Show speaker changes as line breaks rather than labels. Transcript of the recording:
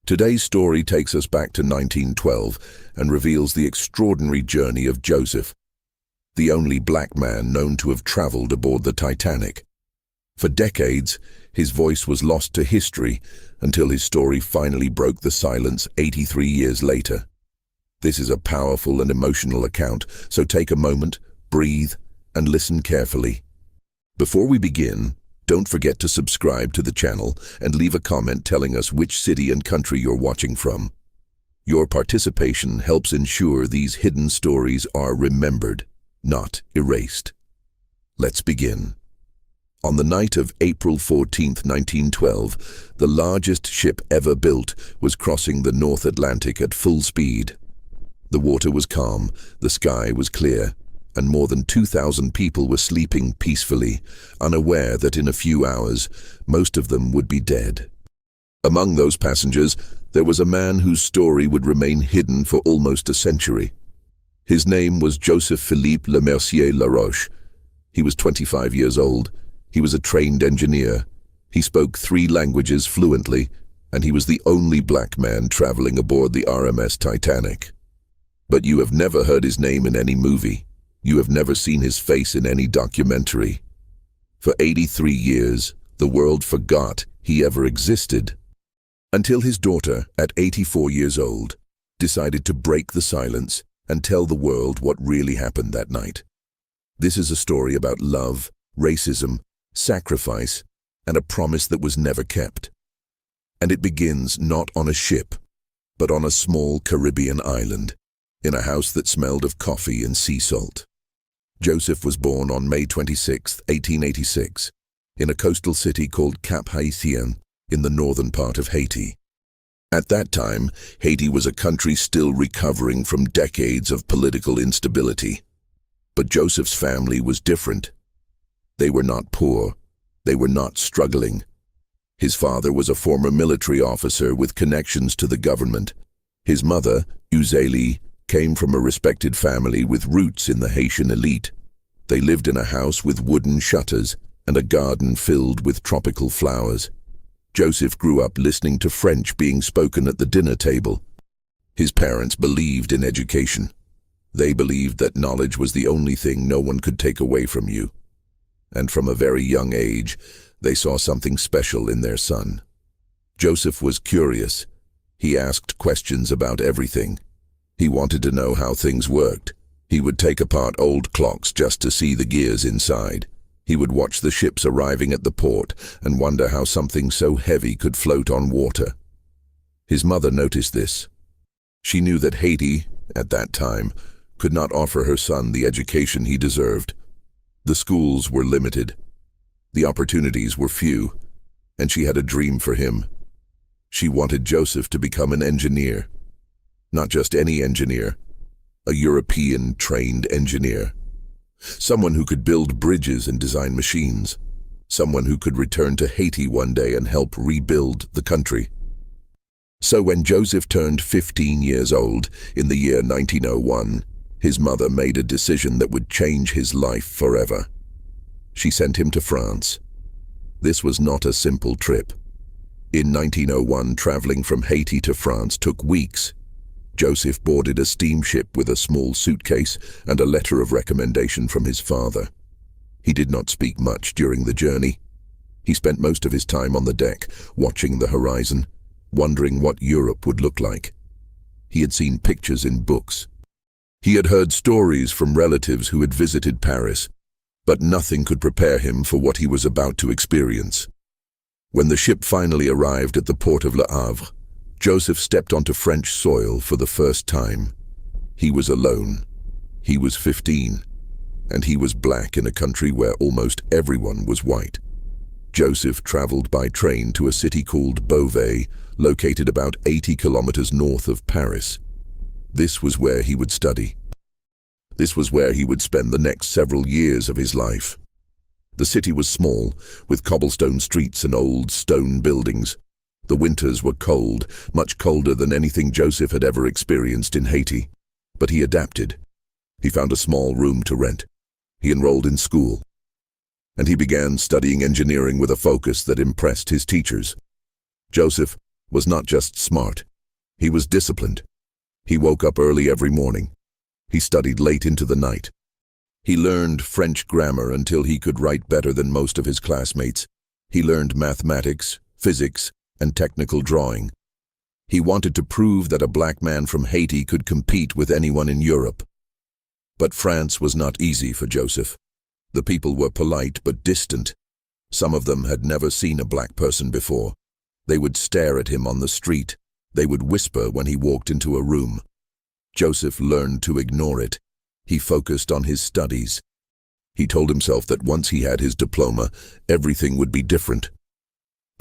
Today's story takes us back to 1912 and reveals the extraordinary journey of Joseph, the only black man known to have traveled aboard the Titanic. For decades, his voice was lost to history until his story finally broke the silence 83 years later. This is a powerful and emotional account, so take a moment, breathe, and listen carefully. Before we begin, don't forget to subscribe to the channel and leave a comment telling us which city and country you're watching from. Your participation helps ensure these hidden stories are remembered, not erased. Let's begin. On the night of April 14, 1912, the largest ship ever built was crossing the North Atlantic at full speed. The water was calm, the sky was clear, and more than 2,000 people were sleeping peacefully, unaware that in a few hours, most of them would be dead. Among those passengers, there was a man whose story would remain hidden for almost a century. His name was Joseph Philippe Lemercier Laroche. He was 25 years old. He was a trained engineer. He spoke 3 languages fluently, and he was the only black man traveling aboard the RMS Titanic. But you have never heard his name in any movie. You have never seen his face in any documentary. For 83 years, the world forgot he ever existed. Until his daughter, at 84 years old, decided to break the silence and tell the world what really happened that night. This is a story about love, racism, sacrifice, and a promise that was never kept. And it begins not on a ship, but on a small Caribbean island, in a house that smelled of coffee and sea salt. Joseph was born on May 26, 1886, in a coastal city called Cap Haitien in the northern part of Haiti. At that time, Haiti was a country still recovering from decades of political instability. But Joseph's family was different. They were not poor. They were not struggling. His father was a former military officer with connections to the government. His mother, Uzeli, came from a respected family with roots in the Haitian elite. They lived in a house with wooden shutters and a garden filled with tropical flowers. Joseph grew up listening to French being spoken at the dinner table. His parents believed in education. They believed that knowledge was the only thing no one could take away from you. And from a very young age, they saw something special in their son. Joseph was curious. He asked questions about everything. He wanted to know how things worked. He would take apart old clocks just to see the gears inside. He would watch the ships arriving at the port and wonder how something so heavy could float on water. His mother noticed this. She knew that Haiti, at that time, could not offer her son the education he deserved. The schools were limited. The opportunities were few, and she had a dream for him. She wanted Joseph to become an engineer. Not just any engineer, a European-trained engineer. Someone who could build bridges and design machines. Someone who could return to Haiti one day and help rebuild the country. So when Joseph turned 15 years old in the year 1901, his mother made a decision that would change his life forever. She sent him to France. This was not a simple trip. In 1901, traveling from Haiti to France took weeks. Joseph boarded a steamship with a small suitcase and a letter of recommendation from his father. He did not speak much during the journey. He spent most of his time on the deck, watching the horizon, wondering what Europe would look like. He had seen pictures in books. He had heard stories from relatives who had visited Paris, but nothing could prepare him for what he was about to experience. When the ship finally arrived at the port of Le Havre, Joseph stepped onto French soil for the first time. He was alone. He was 15, and he was black in a country where almost everyone was white. Joseph traveled by train to a city called Beauvais, located about 80 kilometers north of Paris. This was where he would study. This was where he would spend the next several years of his life. The city was small, with cobblestone streets and old stone buildings. The winters were cold, much colder than anything Joseph had ever experienced in Haiti. But he adapted. He found a small room to rent. He enrolled in school. And he began studying engineering with a focus that impressed his teachers. Joseph was not just smart. He was disciplined. He woke up early every morning. He studied late into the night. He learned French grammar until he could write better than most of his classmates. He learned mathematics, physics, and technical drawing. He wanted to prove that a black man from Haiti could compete with anyone in Europe. But France was not easy for Joseph. The people were polite but distant. Some of them had never seen a black person before. They would stare at him on the street. They would whisper when he walked into a room. Joseph learned to ignore it. He focused on his studies. He told himself that once he had his diploma, everything would be different.